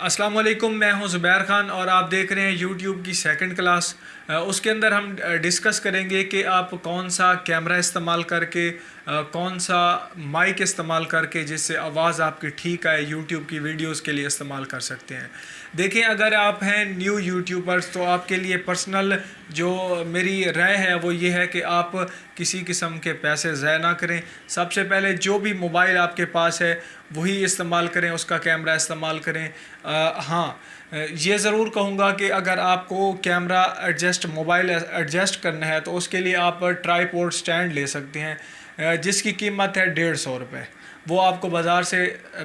अस्सलाम वालेकुम, मैं हूं ज़ुबैर ख़ान और आप देख रहे हैं यूट्यूब की सेकंड क्लास। उसके अंदर हम डिस्कस करेंगे कि आप कौन सा कैमरा इस्तेमाल करके, कौन सा माइक इस्तेमाल करके जिससे आवाज़ आपकी ठीक आए यूट्यूब की वीडियोस के लिए इस्तेमाल कर सकते हैं। देखें, अगर आप हैं न्यू यूट्यूबर्स तो आपके लिए पर्सनल जो मेरी राय है वो ये है कि आप किसी किस्म के पैसे ज़ाया ना करें। सबसे पहले जो भी मोबाइल आपके पास है वही इस्तेमाल करें, उसका कैमरा इस्तेमाल करें। हाँ, ये ज़रूर कहूँगा कि अगर आपको कैमरा मोबाइल एडजस्ट करना है तो उसके लिए आप ट्राईपोड स्टैंड ले सकते हैं, जिसकी कीमत है 150 रुपये। वो आपको बाज़ार से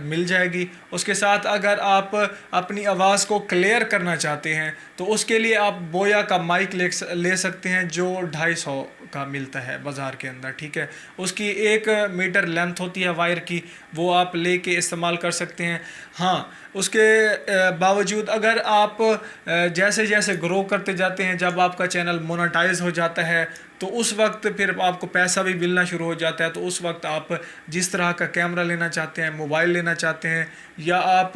मिल जाएगी। उसके साथ अगर आप अपनी आवाज़ को क्लियर करना चाहते हैं तो उसके लिए आप बोया का माइक ले सकते हैं जो 250 का मिलता है बाज़ार के अंदर। ठीक है, उसकी 1 मीटर लेंथ होती है वायर की, वो आप लेके इस्तेमाल कर सकते हैं। हाँ, उसके बावजूद अगर आप जैसे जैसे ग्रो करते जाते हैं, जब आपका चैनल मोनेटाइज हो जाता है तो उस वक्त फिर आपको पैसा भी मिलना शुरू हो जाता है। तो उस वक्त आप जिस तरह का कैमरा लेना चाहते हैं, मोबाइल लेना चाहते हैं, या आप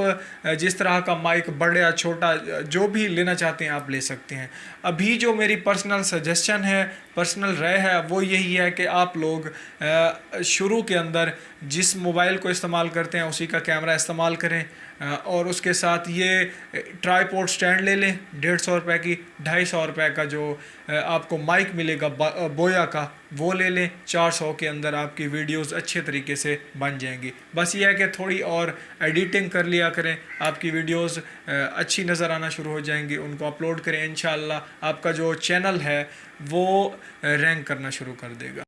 जिस तरह का माइक बड़ा या छोटा जो भी लेना चाहते हैं आप ले सकते हैं। अभी जो मेरी पर्सनल सजेशन है, पर्सनल राय है, वो यही है कि आप लोग शुरू के अंदर जिस मोबाइल को इस्तेमाल करते हैं उसी का कैमरा इस्तेमाल करें, और उसके साथ ये ट्राईपोड स्टैंड ले लें 150 रुपये की। 250 रुपये का जो आपको माइक मिलेगा बोया का, वो ले लें। 400 के अंदर आपकी वीडियोस अच्छे तरीके से बन जाएंगी। बस ये है कि थोड़ी और एडिटिंग कर लिया करें, आपकी वीडियोस अच्छी नज़र आना शुरू हो जाएंगी। उनको अपलोड करें, इंशाअल्लाह आपका जो चैनल है वो रैंक करना शुरू कर देगा।